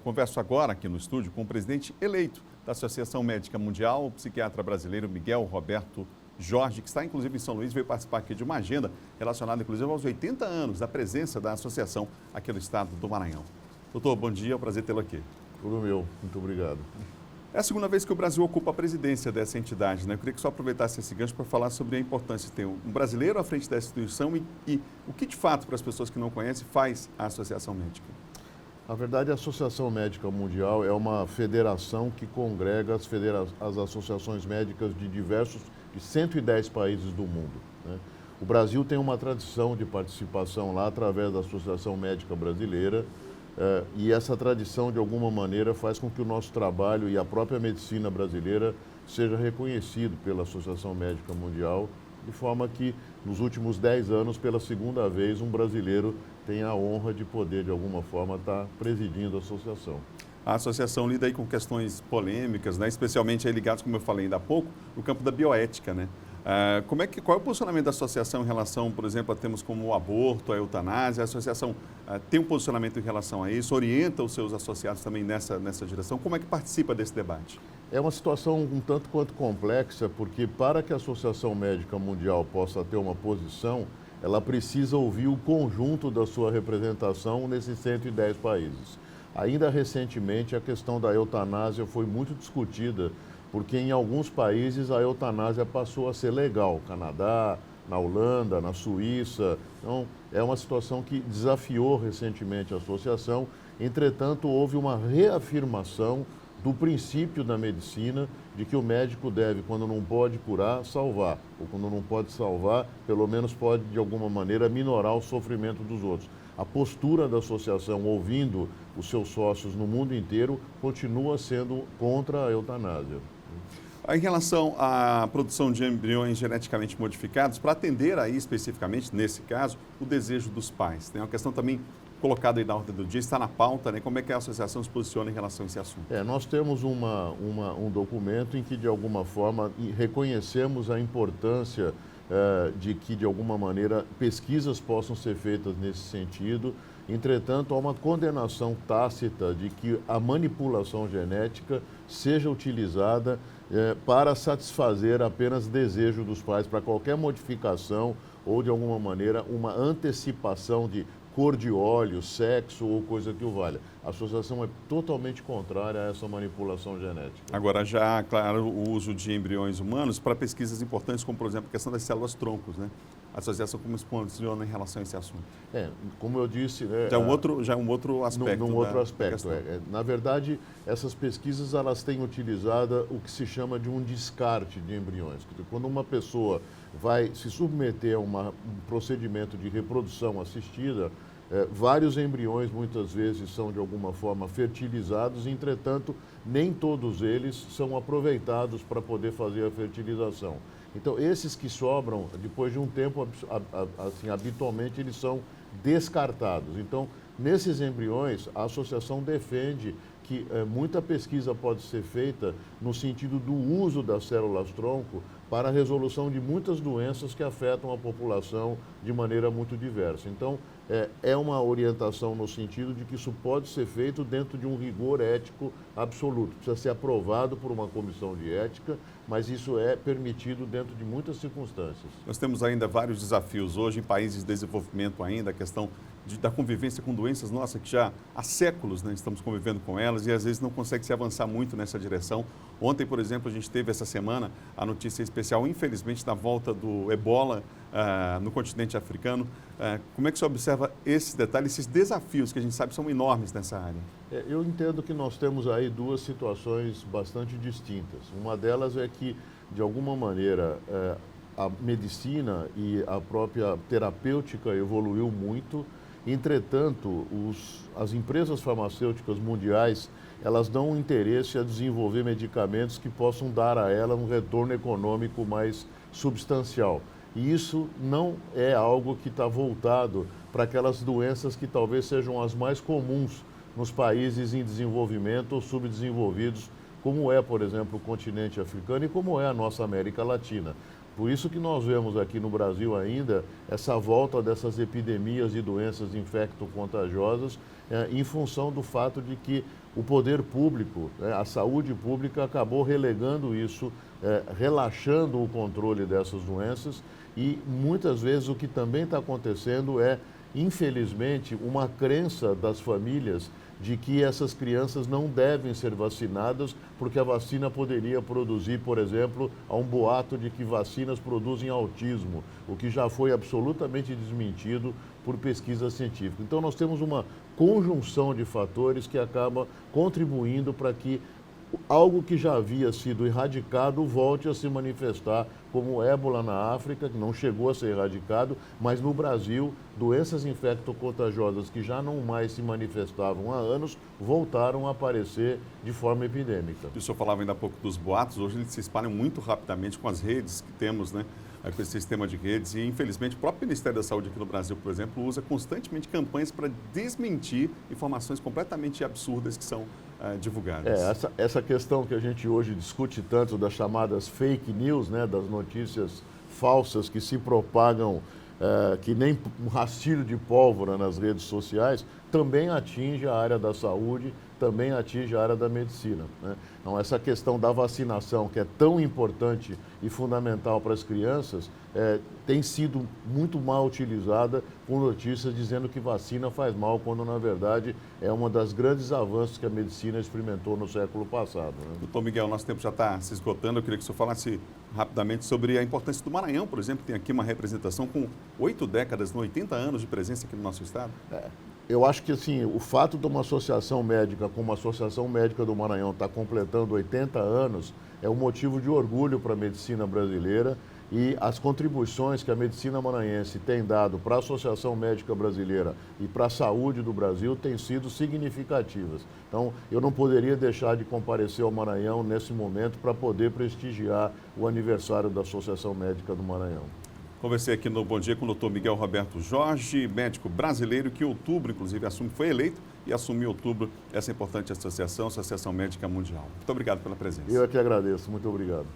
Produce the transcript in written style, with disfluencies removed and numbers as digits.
Converso agora aqui no estúdio com o presidente eleito da Associação Médica Mundial, o psiquiatra brasileiro Miguel Roberto Jorge, que está inclusive em São Luís, veio participar aqui de uma agenda relacionada inclusive aos 80 anos da presença da associação aqui no estado do Maranhão. Doutor, bom dia, é um prazer tê-lo aqui. Tudo meu, muito obrigado. É a segunda vez que o Brasil ocupa a presidência dessa entidade, né? Eu queria que só aproveitasse esse gancho para falar sobre a importância de ter um brasileiro à frente dessa instituição e o que de fato, para as pessoas que não conhecem, faz a Associação Médica. Na verdade, a Associação Médica Mundial é uma federação que congrega as associações médicas de 110 países do mundo, né? O Brasil tem uma tradição de participação lá através da Associação Médica Brasileira, e essa tradição, de alguma maneira, faz com que o nosso trabalho e a própria medicina brasileira seja reconhecido pela Associação Médica Mundial, de forma que, nos últimos 10 anos, pela segunda vez, um brasileiro tem a honra de poder, de alguma forma, estar presidindo a associação. A associação lida aí com questões polêmicas, né? Especialmente aí ligadas, como eu falei ainda há pouco, no campo da bioética, né? Qual é o posicionamento da associação em relação, por exemplo, a temas como o aborto, a eutanásia? A associação tem um posicionamento em relação a isso? Orienta os seus associados também nessa direção? Como é que participa desse debate? É uma situação um tanto quanto complexa, porque para que a Associação Médica Mundial possa ter uma posição, ela precisa ouvir o conjunto da sua representação nesses 110 países. Ainda recentemente, a questão da eutanásia foi muito discutida, porque em alguns países a eutanásia passou a ser legal. Canadá, na Holanda, na Suíça. Então, é uma situação que desafiou recentemente a associação. Entretanto, houve uma reafirmação do princípio da medicina de que o médico deve, quando não pode curar, salvar. Ou quando não pode salvar, pelo menos pode, de alguma maneira, minorar o sofrimento dos outros. A postura da associação, ouvindo os seus sócios no mundo inteiro, continua sendo contra a eutanásia. Em relação à produção de embriões geneticamente modificados, para atender aí especificamente, nesse caso, o desejo dos pais. Tem uma questão também colocada aí na ordem do dia, está na pauta, né? Como é que a associação se posiciona em relação a esse assunto? Nós temos um documento em que, de alguma forma, reconhecemos a importância de que, de alguma maneira, pesquisas possam ser feitas nesse sentido. Entretanto, há uma condenação tácita de que a manipulação genética seja utilizada para satisfazer apenas desejo dos pais, para qualquer modificação ou, de alguma maneira, uma antecipação de cor de olho, sexo ou coisa que o valha. A associação é totalmente contrária a essa manipulação genética. Agora, já, claro, o uso de embriões humanos para pesquisas importantes, como, por exemplo, a questão das células troncos, né? A associação como se posiciona em relação a esse assunto? Como eu disse... Né, já é um outro aspecto. Num outro aspecto. Na verdade, essas pesquisas elas têm utilizado o que se chama de um descarte de embriões. Quando uma pessoa vai se submeter a um procedimento de reprodução assistida, vários embriões muitas vezes são de alguma forma fertilizados, entretanto, nem todos eles são aproveitados para poder fazer a fertilização. Então, esses que sobram, depois de um tempo, assim, habitualmente eles são descartados. Então, nesses embriões, a associação defende que muita pesquisa pode ser feita no sentido do uso das células-tronco para a resolução de muitas doenças que afetam a população de maneira muito diversa. Então, é uma orientação no sentido de que isso pode ser feito dentro de um rigor ético absoluto. Precisa ser aprovado por uma comissão de ética, mas isso é permitido dentro de muitas circunstâncias. Nós temos ainda vários desafios hoje em países de desenvolvimento ainda, a questão da convivência com doenças, nossa, que já há séculos, né, estamos convivendo com elas e às vezes não consegue se avançar muito nessa direção. Ontem, por exemplo, a gente teve essa semana a notícia especial, infelizmente, da volta do ebola no continente africano. Como é que você observa esses detalhes, esses desafios que a gente sabe são enormes nessa área? Eu entendo que nós temos aí duas situações bastante distintas. Uma delas é que, de alguma maneira, a medicina e a própria terapêutica evoluiu muito. Entretanto, as empresas farmacêuticas mundiais, elas dão um interesse a desenvolver medicamentos que possam dar a ela um retorno econômico mais substancial. E isso não é algo que está voltado para aquelas doenças que talvez sejam as mais comuns nos países em desenvolvimento ou subdesenvolvidos, como é, por exemplo, o continente africano e como é a nossa América Latina. Por isso que nós vemos aqui no Brasil ainda essa volta dessas epidemias de doenças infecto-contagiosas em função do fato de que o poder público, a saúde pública acabou relegando isso, relaxando o controle dessas doenças e muitas vezes o que também está acontecendo é, infelizmente, uma crença das famílias de que essas crianças não devem ser vacinadas porque a vacina poderia produzir, por exemplo, há um boato de que vacinas produzem autismo, o que já foi absolutamente desmentido por pesquisa científica. Então nós temos uma conjunção de fatores que acaba contribuindo para que algo que já havia sido erradicado volte a se manifestar, como o ébola na África, que não chegou a ser erradicado, mas no Brasil, doenças infectocontagiosas que já não mais se manifestavam há anos, voltaram a aparecer de forma epidêmica. O senhor falava ainda há pouco dos boatos, hoje eles se espalham muito rapidamente com as redes que temos, né? Com esse sistema de redes e, infelizmente, o próprio Ministério da Saúde aqui no Brasil, por exemplo, usa constantemente campanhas para desmentir informações completamente absurdas que são divulgadas. Essa questão que a gente hoje discute tanto das chamadas fake news, né, das notícias falsas que se propagam que nem um rastilho de pólvora nas redes sociais, também atinge a área da saúde, também atinge a área da medicina, né? Então, essa questão da vacinação, que é tão importante e fundamental para as crianças, tem sido muito mal utilizada com notícias dizendo que vacina faz mal, quando, na verdade, é uma das grandes avanços que a medicina experimentou no século passado, né? Doutor Miguel, nosso tempo já está se esgotando. Eu queria que o senhor falasse rapidamente sobre a importância do Maranhão, por exemplo, que tem aqui uma representação com 8 décadas, 80 anos de presença aqui no nosso estado. Eu acho que assim, o fato de uma associação médica como a Associação Médica do Maranhão estar completando 80 anos é um motivo de orgulho para a medicina brasileira e as contribuições que a medicina maranhense tem dado para a Associação Médica Brasileira e para a saúde do Brasil têm sido significativas. Então, eu não poderia deixar de comparecer ao Maranhão nesse momento para poder prestigiar o aniversário da Associação Médica do Maranhão. Conversei aqui no Bom Dia com o doutor Miguel Roberto Jorge, médico brasileiro que em outubro, inclusive, foi eleito e assumiu em outubro essa importante associação, Associação Médica Mundial. Muito obrigado pela presença. Eu é que agradeço. Muito obrigado.